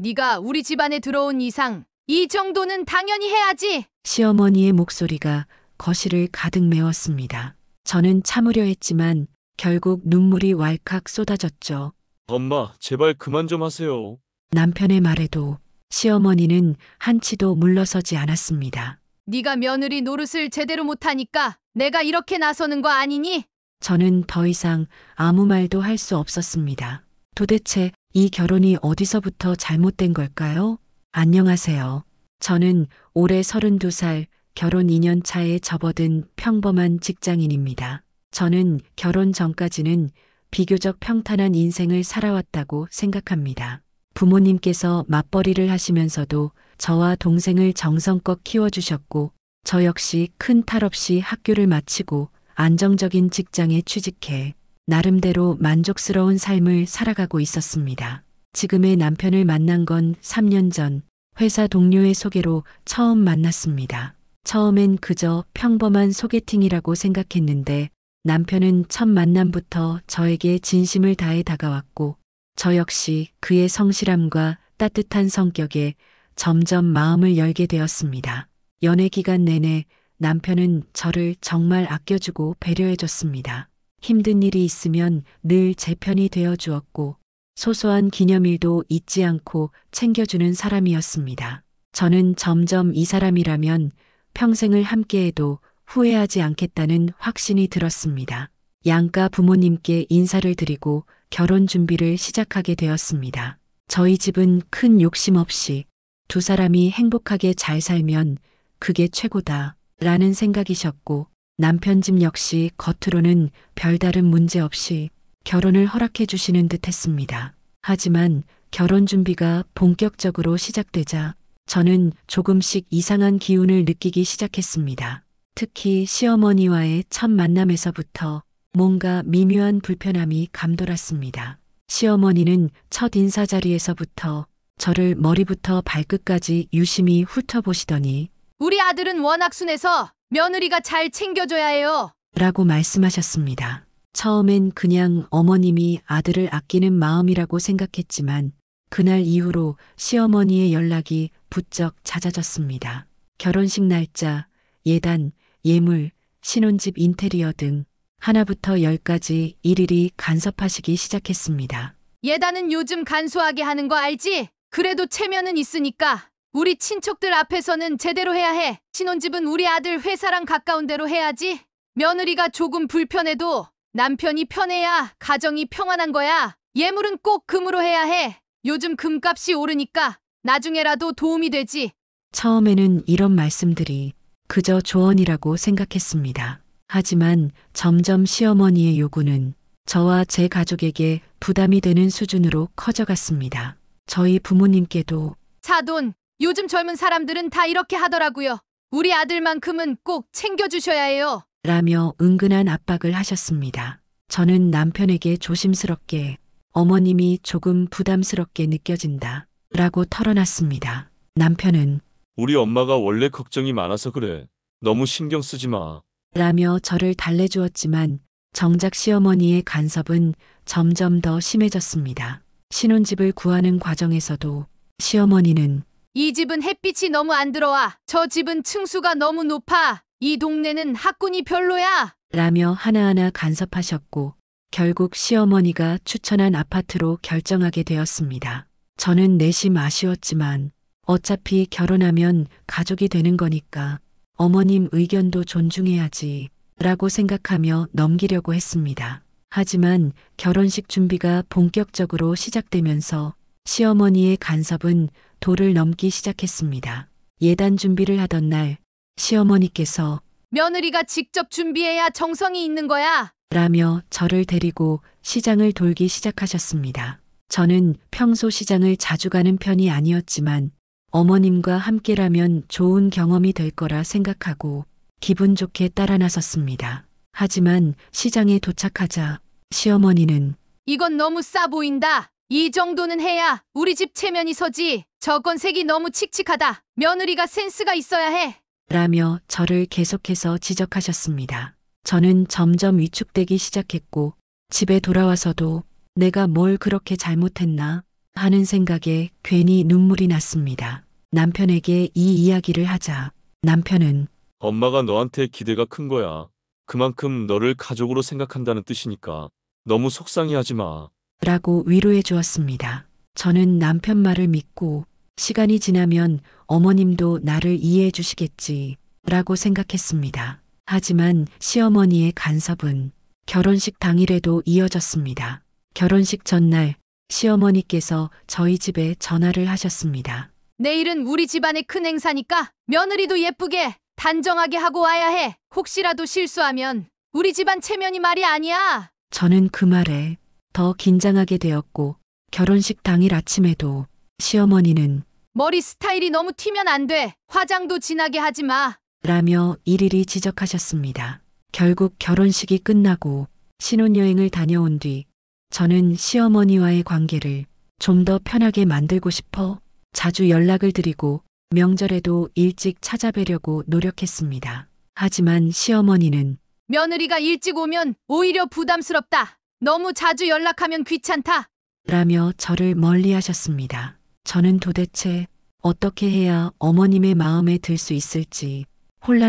네가 우리 집안에 들어온 이상 이 정도는 당연히 해야지. 시어머니의 목소리가 거실을 가득 메웠습니다. 저는 참으려 했지만 결국 눈물이 왈칵 쏟아졌죠. 엄마, 제발 그만 좀 하세요. 남편의 말에도 시어머니는 한치도 물러서지 않았습니다. 네가 며느리 노릇을 제대로 못하니까 내가 이렇게 나서는 거 아니니? 저는 더 이상 아무 말도 할 수 없었습니다. 도대체 이 결혼이 어디서부터 잘못된 걸까요? 안녕하세요. 저는 올해 32살 결혼 2년 차에 접어든 평범한 직장인입니다. 저는 결혼 전까지는 비교적 평탄한 인생을 살아왔다고 생각합니다. 부모님께서 맞벌이를 하시면서도 저와 동생을 정성껏 키워주셨고, 저 역시 큰 탈 없이 학교를 마치고 안정적인 직장에 취직해 나름대로 만족스러운 삶을 살아가고 있었습니다. 지금의 남편을 만난 건 3년 전 회사 동료의 소개로 처음 만났습니다. 처음엔 그저 평범한 소개팅이라고 생각했는데 남편은 첫 만남부터 저에게 진심을 다해 다가왔고 저 역시 그의 성실함과 따뜻한 성격에 점점 마음을 열게 되었습니다. 연애 기간 내내 남편은 저를 정말 아껴주고 배려해줬습니다. 힘든 일이 있으면 늘 제 편이 되어 주었고 소소한 기념일도 잊지 않고 챙겨주는 사람이었습니다. 저는 점점 이 사람이라면 평생을 함께해도 후회하지 않겠다는 확신이 들었습니다. 양가 부모님께 인사를 드리고 결혼 준비를 시작하게 되었습니다. 저희 집은 큰 욕심 없이 두 사람이 행복하게 잘 살면 그게 최고다 라는 생각이셨고 남편 집 역시 겉으로는 별다른 문제 없이 결혼을 허락해 주시는 듯 했습니다. 하지만 결혼 준비가 본격적으로 시작되자 저는 조금씩 이상한 기운을 느끼기 시작했습니다. 특히 시어머니와의 첫 만남에서부터 뭔가 미묘한 불편함이 감돌았습니다. 시어머니는 첫 인사 자리에서부터 저를 머리부터 발끝까지 유심히 훑어보시더니 우리 아들은 워낙 순해서 며느리가 잘 챙겨줘야 해요. 라고 말씀하셨습니다. 처음엔 그냥 어머님이 아들을 아끼는 마음이라고 생각했지만 그날 이후로 시어머니의 연락이 부쩍 잦아졌습니다. 결혼식 날짜, 예단, 예물, 신혼집 인테리어 등 하나부터 열까지 일일이 간섭하시기 시작했습니다. 예단은 요즘 간소하게 하는 거 알지? 그래도 체면은 있으니까 우리 친척들 앞에서는 제대로 해야 해. 신혼집은 우리 아들 회사랑 가까운 데로 해야지. 며느리가 조금 불편해도 남편이 편해야 가정이 평안한 거야. 예물은 꼭 금으로 해야 해. 요즘 금값이 오르니까 나중에라도 도움이 되지. 처음에는 이런 말씀들이 그저 조언이라고 생각했습니다. 하지만 점점 시어머니의 요구는 저와 제 가족에게 부담이 되는 수준으로 커져갔습니다. 저희 부모님께도 사돈, 요즘 젊은 사람들은 다 이렇게 하더라고요. 우리 아들만큼은 꼭 챙겨주셔야 해요. 라며 은근한 압박을 하셨습니다. 저는 남편에게 조심스럽게 어머님이 조금 부담스럽게 느껴진다 라고 털어놨습니다. 남편은 우리 엄마가 원래 걱정이 많아서 그래. 너무 신경 쓰지 마. 라며 저를 달래주었지만 정작 시어머니의 간섭은 점점 더 심해졌습니다. 신혼집을 구하는 과정에서도 시어머니는 이 집은 햇빛이 너무 안 들어와. 저 집은 층수가 너무 높아. 이 동네는 학군이 별로야. 라며 하나하나 간섭하셨고 결국 시어머니가 추천한 아파트로 결정하게 되었습니다. 저는 내심 아쉬웠지만 어차피 결혼하면 가족이 되는 거니까 어머님 의견도 존중해야지 라고 생각하며 넘기려고 했습니다. 하지만 결혼식 준비가 본격적으로 시작되면서 시어머니의 간섭은 도를 넘기 시작했습니다. 예단 준비를 하던 날 시어머니께서 며느리가 직접 준비해야 정성이 있는 거야. 라며 저를 데리고 시장을 돌기 시작하셨습니다. 저는 평소 시장을 자주 가는 편이 아니었지만 어머님과 함께라면 좋은 경험이 될 거라 생각하고 기분 좋게 따라 나섰습니다. 하지만 시장에 도착하자 시어머니는 이건 너무 싸 보인다. 이 정도는 해야 우리 집 체면이 서지. 저건 색이 너무 칙칙하다. 며느리가 센스가 있어야 해. 라며 저를 계속해서 지적하셨습니다. 저는 점점 위축되기 시작했고 집에 돌아와서도 내가 뭘 그렇게 잘못했나 하는 생각에 괜히 눈물이 났습니다. 남편에게 이 이야기를 하자 남편은 엄마가 너한테 기대가 큰 거야. 그만큼 너를 가족으로 생각한다는 뜻이니까 너무 속상해하지 마. 라고 위로해 주었습니다. 저는 남편 말을 믿고 시간이 지나면 어머님도 나를 이해해 주시겠지 라고 생각했습니다. 하지만 시어머니의 간섭은 결혼식 당일에도 이어졌습니다. 결혼식 전날 시어머니께서 저희 집에 전화를 하셨습니다. 내일은 우리 집안의 큰 행사니까 며느리도 예쁘게 단정하게 하고 와야 해. 혹시라도 실수하면 우리 집안 체면이 말이 아니야. 저는 그 말에 더 긴장하게 되었고 결혼식 당일 아침에도 시어머니는 머리 스타일이 너무 튀면 안 돼. 화장도 진하게 하지 마. 라며 일일이 지적하셨습니다. 결국 결혼식이 끝나고 신혼여행을 다녀온 뒤 저는 시어머니와의 관계를 좀 더 편하게 만들고 싶어 자주 연락을 드리고 명절에도 일찍 찾아뵈려고 노력했습니다. 하지만 시어머니는 며느리가 일찍 오면 오히려 부담스럽다. 너무 자주 연락하면 귀찮다. 라며 저를 멀리하셨습니다. 저는 도대체 어떻게 해야 어머님의 마음에 들 수 있을지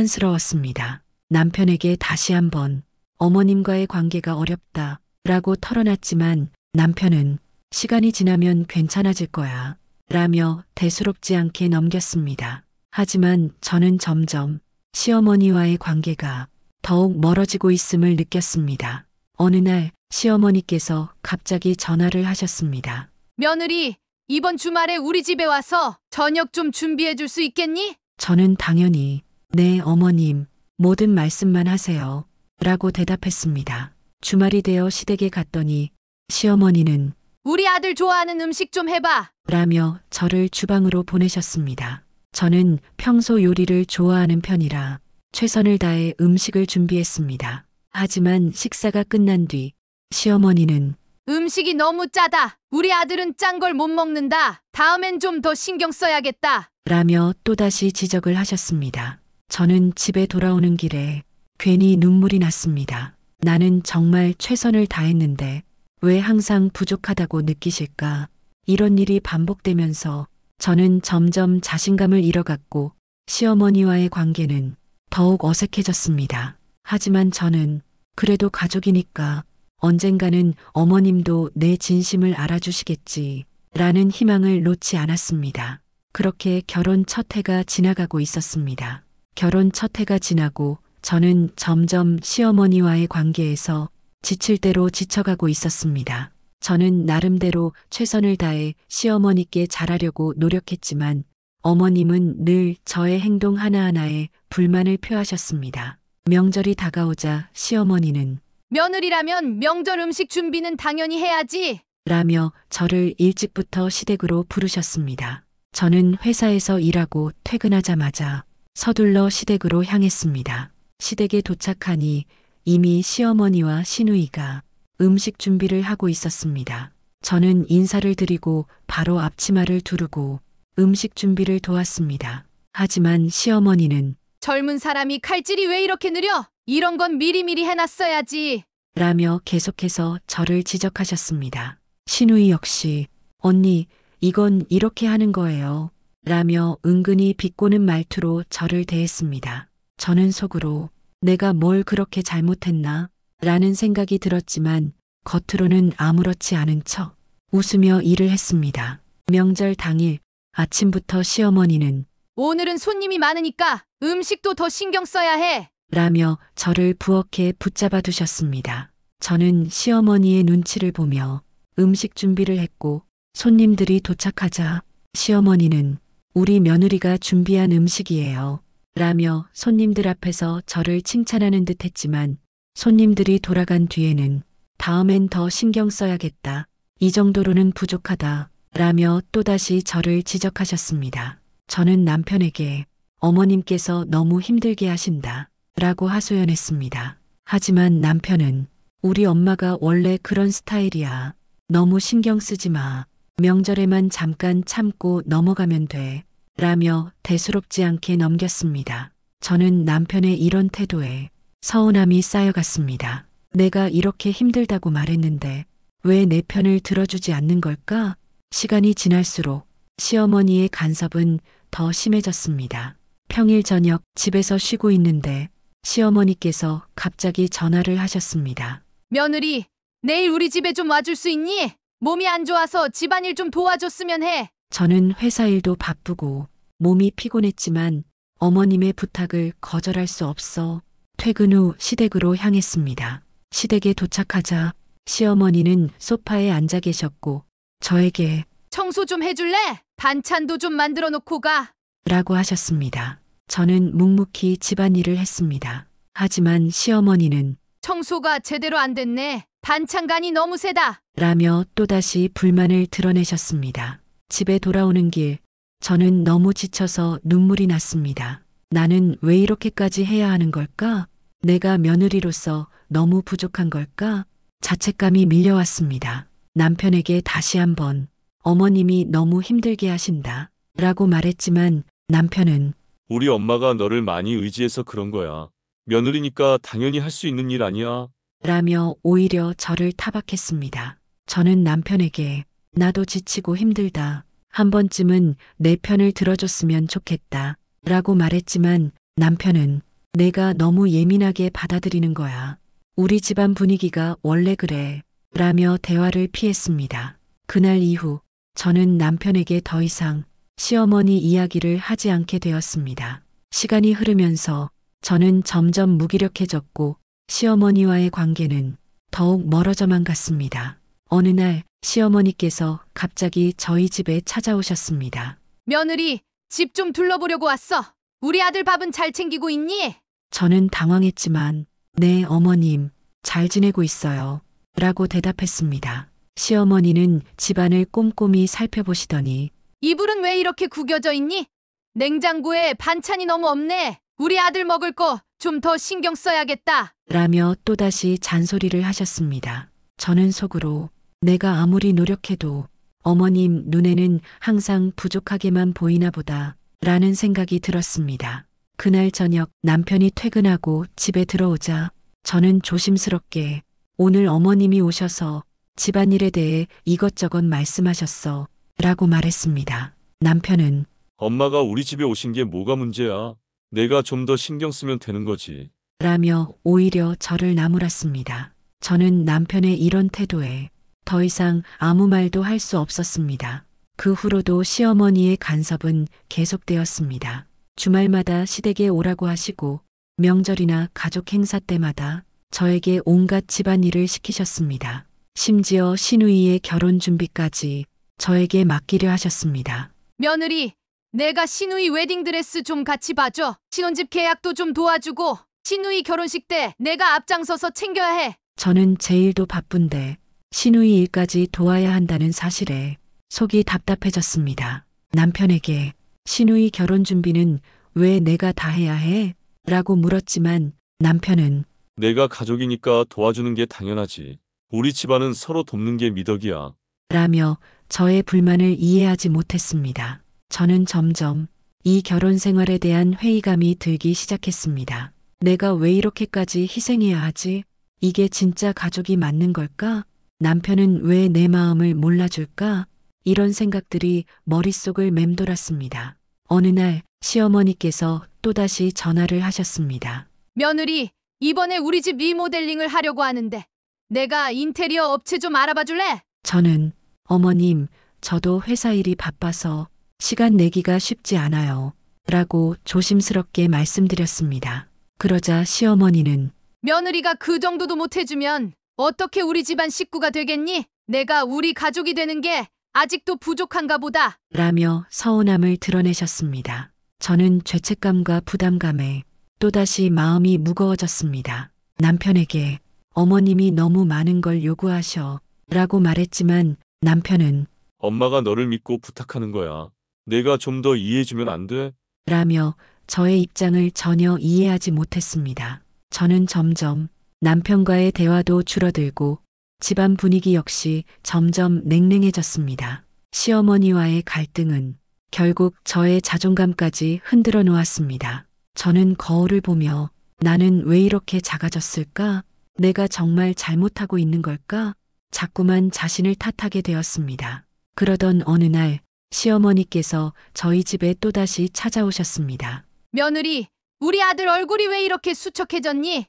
혼란스러웠습니다. 남편에게 다시 한번 어머님과의 관계가 어렵다 라고 털어놨지만 남편은 시간이 지나면 괜찮아질 거야 라며 대수롭지 않게 넘겼습니다. 하지만 저는 점점 시어머니와의 관계가 더욱 멀어지고 있음을 느꼈습니다. 어느 날 시어머니께서 갑자기 전화를 하셨습니다. 며느리, 이번 주말에 우리 집에 와서 저녁 좀 준비해 줄 수 있겠니? 저는 당연히 네 어머님 모든 말씀만 하세요 라고 대답했습니다. 주말이 되어 시댁에 갔더니 시어머니는 우리 아들 좋아하는 음식 좀 해봐. 라며 저를 주방으로 보내셨습니다. 저는 평소 요리를 좋아하는 편이라 최선을 다해 음식을 준비했습니다. 하지만 식사가 끝난 뒤 시어머니는 음식이 너무 짜다. 우리 아들은 짠 걸 못 먹는다. 다음엔 좀 더 신경 써야겠다. 라며 또다시 지적을 하셨습니다. 저는 집에 돌아오는 길에 괜히 눈물이 났습니다. 나는 정말 최선을 다했는데 왜 항상 부족하다고 느끼실까? 이런 일이 반복되면서 저는 점점 자신감을 잃어갔고 시어머니와의 관계는 더욱 어색해졌습니다. 하지만 저는 그래도 가족이니까 언젠가는 어머님도 내 진심을 알아주시겠지 라는 희망을 놓지 않았습니다. 그렇게 결혼 첫 해가 지나가고 있었습니다. 결혼 첫 해가 지나고 저는 점점 시어머니와의 관계에서 지칠 대로 지쳐가고 있었습니다. 저는 나름대로 최선을 다해 시어머니께 잘하려고 노력했지만 어머님은 늘 저의 행동 하나하나에 불만을 표하셨습니다. 명절이 다가오자 시어머니는 며느리라면 명절 음식 준비는 당연히 해야지. 라며 저를 일찍부터 시댁으로 부르셨습니다. 저는 회사에서 일하고 퇴근하자마자 서둘러 시댁으로 향했습니다. 시댁에 도착하니 이미 시어머니와 시누이가 음식 준비를 하고 있었습니다. 저는 인사를 드리고 바로 앞치마를 두르고 음식 준비를 도왔습니다. 하지만 시어머니는 젊은 사람이 칼질이 왜 이렇게 느려? 이런 건 미리미리 해놨어야지. 라며 계속해서 저를 지적하셨습니다. 시누이 역시 언니 이건 이렇게 하는 거예요. 라며 은근히 비꼬는 말투로 저를 대했습니다. 저는 속으로 내가 뭘 그렇게 잘못했나? 라는 생각이 들었지만 겉으로는 아무렇지 않은 척 웃으며 일을 했습니다. 명절 당일 아침부터 시어머니는 오늘은 손님이 많으니까 음식도 더 신경 써야 해. 라며 저를 부엌에 붙잡아 두셨습니다. 저는 시어머니의 눈치를 보며 음식 준비를 했고 손님들이 도착하자 시어머니는 우리 며느리가 준비한 음식이에요. 라며 손님들 앞에서 저를 칭찬하는 듯 했지만 손님들이 돌아간 뒤에는 다음엔 더 신경 써야겠다. 이 정도로는 부족하다. 라며 또다시 저를 지적하셨습니다. 저는 남편에게 어머님께서 너무 힘들게 하신다. 라고 하소연했습니다. 하지만 남편은 우리 엄마가 원래 그런 스타일이야. 너무 신경 쓰지 마. 명절에만 잠깐 참고 넘어가면 돼. 라며 대수롭지 않게 넘겼습니다. 저는 남편의 이런 태도에 서운함이 쌓여갔습니다. 내가 이렇게 힘들다고 말했는데 왜 내 편을 들어주지 않는 걸까? 시간이 지날수록 시어머니의 간섭은 더 심해졌습니다. 평일 저녁 집에서 쉬고 있는데 시어머니께서 갑자기 전화를 하셨습니다. 며느리, 내일 우리 집에 좀 와줄 수 있니? 몸이 안 좋아서 집안일 좀 도와줬으면 해. 저는 회사 일도 바쁘고 몸이 피곤했지만 어머님의 부탁을 거절할 수 없어 퇴근 후 시댁으로 향했습니다. 시댁에 도착하자 시어머니는 소파에 앉아 계셨고 저에게 청소 좀 해줄래? 반찬도 좀 만들어 놓고 가. 라고 하셨습니다. 저는 묵묵히 집안일을 했습니다. 하지만 시어머니는 청소가 제대로 안 됐네. 반찬간이 너무 세다. 라며 또다시 불만을 드러내셨습니다. 집에 돌아오는 길, 저는 너무 지쳐서 눈물이 났습니다. 나는 왜 이렇게까지 해야 하는 걸까? 내가 며느리로서 너무 부족한 걸까? 자책감이 밀려왔습니다. 남편에게 다시 한번 어머님이 너무 힘들게 하신다. 라고 말했지만 남편은 우리 엄마가 너를 많이 의지해서 그런 거야. 며느리니까 당연히 할 수 있는 일 아니야. 라며 오히려 저를 타박했습니다. 저는 남편에게 나도 지치고 힘들다. 한 번쯤은 내 편을 들어줬으면 좋겠다. 라고 말했지만 남편은 내가 너무 예민하게 받아들이는 거야. 우리 집안 분위기가 원래 그래. 라며 대화를 피했습니다. 그날 이후 저는 남편에게 더 이상 시어머니 이야기를 하지 않게 되었습니다. 시간이 흐르면서 저는 점점 무기력해졌고 시어머니와의 관계는 더욱 멀어져만 갔습니다. 어느 날 시어머니께서 갑자기 저희 집에 찾아오셨습니다. 며느리, 집 좀 둘러보려고 왔어. 우리 아들 밥은 잘 챙기고 있니? 저는 당황했지만 네 어머님 잘 지내고 있어요. 라고 대답했습니다. 시어머니는 집안을 꼼꼼히 살펴보시더니 이불은 왜 이렇게 구겨져 있니? 냉장고에 반찬이 너무 없네. 우리 아들 먹을 거 좀 더 신경 써야겠다. 라며 또다시 잔소리를 하셨습니다. 저는 속으로 내가 아무리 노력해도 어머님 눈에는 항상 부족하게만 보이나 보다 라는 생각이 들었습니다. 그날 저녁 남편이 퇴근하고 집에 들어오자 저는 조심스럽게 오늘 어머님이 오셔서 집안일에 대해 이것저것 말씀하셨어 라고 말했습니다. 남편은 엄마가 우리 집에 오신 게 뭐가 문제야. 내가 좀 더 신경 쓰면 되는 거지. 라며 오히려 저를 나무랐습니다. 저는 남편의 이런 태도에 더 이상 아무 말도 할 수 없었습니다. 그 후로도 시어머니의 간섭은 계속되었습니다. 주말마다 시댁에 오라고 하시고 명절이나 가족 행사 때마다 저에게 온갖 집안일을 시키셨습니다. 심지어 시누이의 결혼 준비까지 저에게 맡기려 하셨습니다. 며느리, 내가 시누이 웨딩드레스 좀 같이 봐줘. 신혼집 계약도 좀 도와주고 시누이 결혼식 때 내가 앞장서서 챙겨야 해. 저는 제 일도 바쁜데 시누이 일까지 도와야 한다는 사실에 속이 답답해졌습니다. 남편에게 시누이 결혼 준비는 왜 내가 다 해야 해? 라고 물었지만 남편은 내가 가족이니까 도와주는 게 당연하지. 우리 집안은 서로 돕는 게 미덕이야. 라며 저의 불만을 이해하지 못했습니다. 저는 점점 이 결혼 생활에 대한 회의감이 들기 시작했습니다. 내가 왜 이렇게까지 희생해야 하지? 이게 진짜 가족이 맞는 걸까? 남편은 왜 내 마음을 몰라줄까? 이런 생각들이 머릿속을 맴돌았습니다. 어느 날 시어머니께서 또다시 전화를 하셨습니다. 며느리, 이번에 우리 집 리모델링을 하려고 하는데 내가 인테리어 업체 좀 알아봐 줄래? 저는 어머님, 저도 회사 일이 바빠서 시간 내기가 쉽지 않아요. 라고 조심스럽게 말씀드렸습니다. 그러자 시어머니는 며느리가 그 정도도 못 해주면 어떻게 우리 집안 식구가 되겠니? 내가 우리 가족이 되는 게 아직도 부족한가 보다. 라며 서운함을 드러내셨습니다. 저는 죄책감과 부담감에 또다시 마음이 무거워졌습니다. 남편에게 어머님이 너무 많은 걸 요구하셔 라고 말했지만 남편은 엄마가 너를 믿고 부탁하는 거야. 내가 좀 더 이해해주면 안 돼? 라며 저의 입장을 전혀 이해하지 못했습니다. 저는 점점 남편과의 대화도 줄어들고 집안 분위기 역시 점점 냉랭해졌습니다. 시어머니와의 갈등은 결국 저의 자존감까지 흔들어 놓았습니다. 저는 거울을 보며 나는 왜 이렇게 작아졌을까? 내가 정말 잘못하고 있는 걸까? 자꾸만 자신을 탓하게 되었습니다. 그러던 어느 날 시어머니께서 저희 집에 또다시 찾아오셨습니다. 며느리, 우리 아들 얼굴이 왜 이렇게 수척해졌니?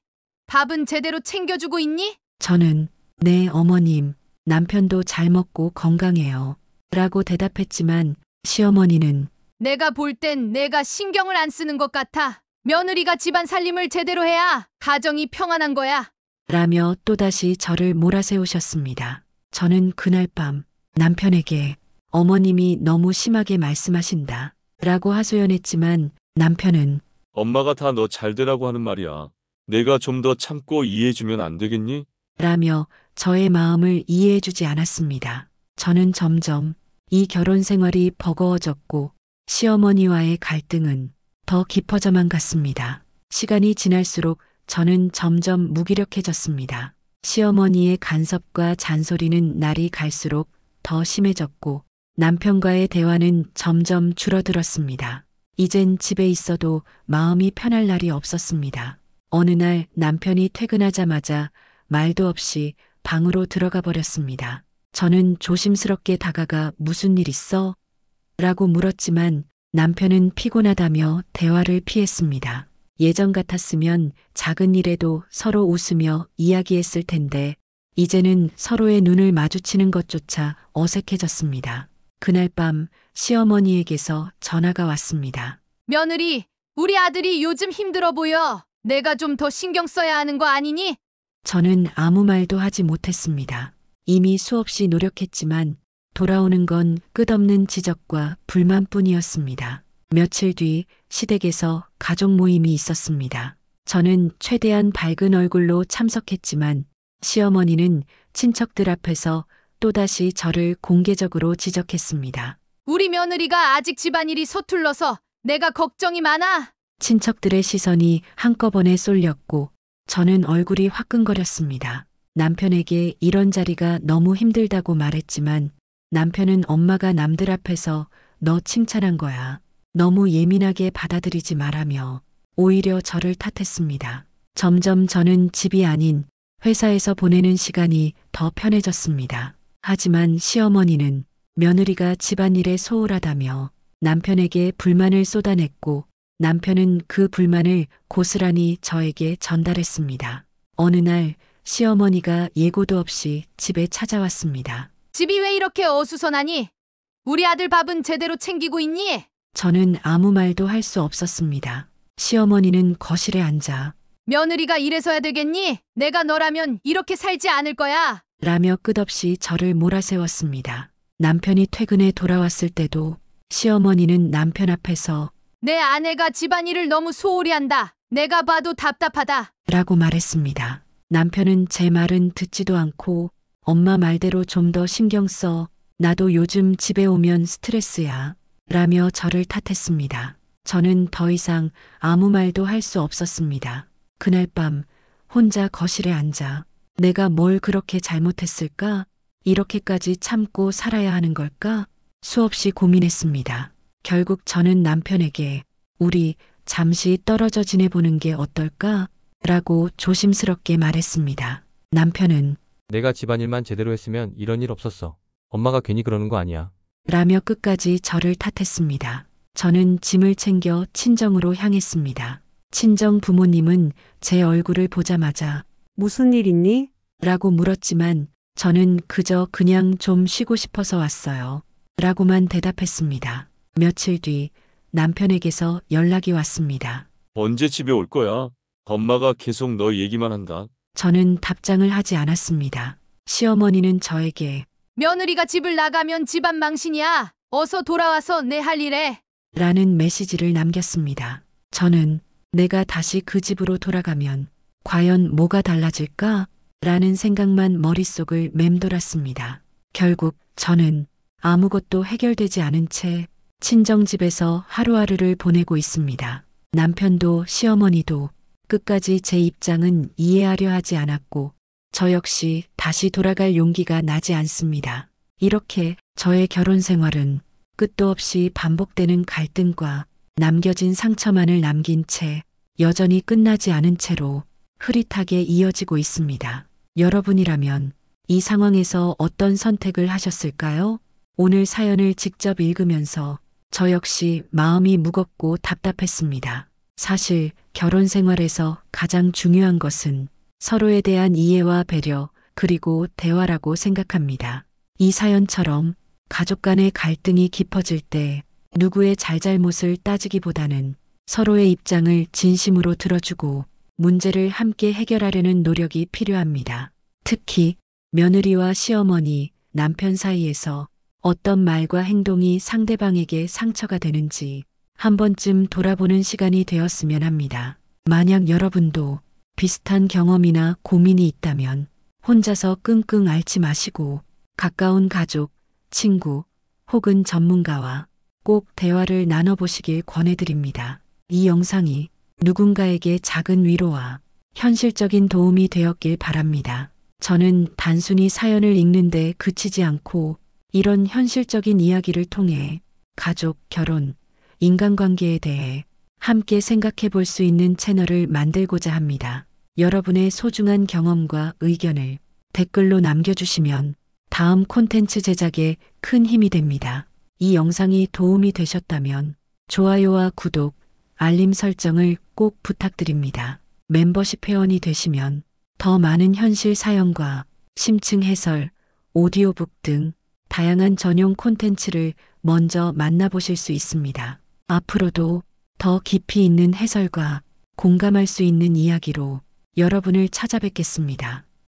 밥은 제대로 챙겨주고 있니? 저는 네, 어머님, 남편도 잘 먹고 건강해요. 라고 대답했지만 시어머니는 내가 볼 땐 내가 신경을 안 쓰는 것 같아. 며느리가 집안 살림을 제대로 해야 가정이 평안한 거야. 라며 또다시 저를 몰아세우셨습니다. 저는 그날 밤 남편에게 어머님이 너무 심하게 말씀하신다. 라고 하소연했지만 남편은 엄마가 다 너 잘 되라고 하는 말이야. 내가 좀 더 참고 이해해주면 안 되겠니? 라며 저의 마음을 이해해주지 않았습니다. 저는 점점 이 결혼 생활이 버거워졌고 시어머니와의 갈등은 더 깊어져만 갔습니다. 시간이 지날수록 저는 점점 무기력해졌습니다. 시어머니의 간섭과 잔소리는 날이 갈수록 더 심해졌고 남편과의 대화는 점점 줄어들었습니다. 이젠 집에 있어도 마음이 편할 날이 없었습니다. 어느 날 남편이 퇴근하자마자 말도 없이 방으로 들어가 버렸습니다. 저는 조심스럽게 다가가 무슨 일 있어? 라고 물었지만 남편은 피곤하다며 대화를 피했습니다. 예전 같았으면 작은 일에도 서로 웃으며 이야기했을 텐데 이제는 서로의 눈을 마주치는 것조차 어색해졌습니다. 그날 밤 시어머니에게서 전화가 왔습니다. 며느리, 우리 아들이 요즘 힘들어 보여. 내가 좀 더 신경 써야 하는 거 아니니? 저는 아무 말도 하지 못했습니다. 이미 수없이 노력했지만 돌아오는 건 끝없는 지적과 불만뿐이었습니다. 며칠 뒤 시댁에서 가족 모임이 있었습니다. 저는 최대한 밝은 얼굴로 참석했지만 시어머니는 친척들 앞에서 또다시 저를 공개적으로 지적했습니다. 우리 며느리가 아직 집안일이 서툴러서 내가 걱정이 많아. 친척들의 시선이 한꺼번에 쏠렸고 저는 얼굴이 화끈거렸습니다. 남편에게 이런 자리가 너무 힘들다고 말했지만 남편은 엄마가 남들 앞에서 너 칭찬한 거야. 너무 예민하게 받아들이지 말라며 오히려 저를 탓했습니다. 점점 저는 집이 아닌 회사에서 보내는 시간이 더 편해졌습니다. 하지만 시어머니는 며느리가 집안일에 소홀하다며 남편에게 불만을 쏟아냈고 남편은 그 불만을 고스란히 저에게 전달했습니다. 어느 날 시어머니가 예고도 없이 집에 찾아왔습니다. 집이 왜 이렇게 어수선하니? 우리 아들 밥은 제대로 챙기고 있니? 저는 아무 말도 할 수 없었습니다. 시어머니는 거실에 앉아 며느리가 이래서야 되겠니? 내가 너라면 이렇게 살지 않을 거야. 라며 끝없이 저를 몰아세웠습니다. 남편이 퇴근해 돌아왔을 때도 시어머니는 남편 앞에서 내 아내가 집안일을 너무 소홀히 한다. 내가 봐도 답답하다. 라고 말했습니다. 남편은 제 말은 듣지도 않고 엄마 말대로 좀 더 신경 써. 나도 요즘 집에 오면 스트레스야. 라며 저를 탓했습니다. 저는 더 이상 아무 말도 할 수 없었습니다. 그날 밤 혼자 거실에 앉아 내가 뭘 그렇게 잘못했을까? 이렇게까지 참고 살아야 하는 걸까? 수없이 고민했습니다. 결국 저는 남편에게 우리 잠시 떨어져 지내보는 게 어떨까? 라고 조심스럽게 말했습니다. 남편은 내가 집안일만 제대로 했으면 이런 일 없었어. 엄마가 괜히 그러는 거 아니야. 라며 끝까지 저를 탓했습니다. 저는 짐을 챙겨 친정으로 향했습니다. 친정 부모님은 제 얼굴을 보자마자 무슨 일 있니? 라고 물었지만 저는 그냥 좀 쉬고 싶어서 왔어요. 라고만 대답했습니다. 며칠 뒤 남편에게서 연락이 왔습니다. 언제 집에 올 거야? 엄마가 계속 너 얘기만 한다. 저는 답장을 하지 않았습니다. 시어머니는 저에게 며느리가 집을 나가면 집안 망신이야. 어서 돌아와서 내 할 일해. 라는 메시지를 남겼습니다. 저는 내가 다시 그 집으로 돌아가면 과연 뭐가 달라질까? 라는 생각만 머릿속을 맴돌았습니다. 결국 저는 아무것도 해결되지 않은 채 친정집에서 하루하루를 보내고 있습니다. 남편도 시어머니도 끝까지 제 입장은 이해하려 하지 않았고 저 역시 다시 돌아갈 용기가 나지 않습니다. 이렇게 저의 결혼 생활은 끝도 없이 반복되는 갈등과 남겨진 상처만을 남긴 채 여전히 끝나지 않은 채로 흐릿하게 이어지고 있습니다. 여러분이라면 이 상황에서 어떤 선택을 하셨을까요? 오늘 사연을 직접 읽으면서 저 역시 마음이 무겁고 답답했습니다. 사실 결혼 생활에서 가장 중요한 것은 서로에 대한 이해와 배려, 그리고 대화라고 생각합니다. 이 사연처럼 가족 간의 갈등이 깊어질 때 누구의 잘잘못을 따지기보다는 서로의 입장을 진심으로 들어주고 문제를 함께 해결하려는 노력이 필요합니다. 특히 며느리와 시어머니, 남편 사이에서 어떤 말과 행동이 상대방에게 상처가 되는지 한 번쯤 돌아보는 시간이 되었으면 합니다. 만약 여러분도 비슷한 경험이나 고민이 있다면 혼자서 끙끙 앓지 마시고 가까운 가족, 친구 혹은 전문가와 꼭 대화를 나눠보시길 권해드립니다. 이 영상이 누군가에게 작은 위로와 현실적인 도움이 되었길 바랍니다. 저는 단순히 사연을 읽는데 그치지 않고 이런 현실적인 이야기를 통해 가족, 결혼, 인간관계에 대해 함께 생각해 볼 수 있는 채널을 만들고자 합니다. 여러분의 소중한 경험과 의견을 댓글로 남겨주시면 다음 콘텐츠 제작에 큰 힘이 됩니다. 이 영상이 도움이 되셨다면 좋아요와 구독, 알림 설정을 꼭 부탁드립니다. 멤버십 회원이 되시면 더 많은 현실 사연과 심층 해설, 오디오북 등 다양한 전용 콘텐츠를 먼저 만나보실 수 있습니다. 앞으로도 더 깊이 있는 해설과 공감할 수 있는 이야기로 여러분을 찾아뵙겠습니다.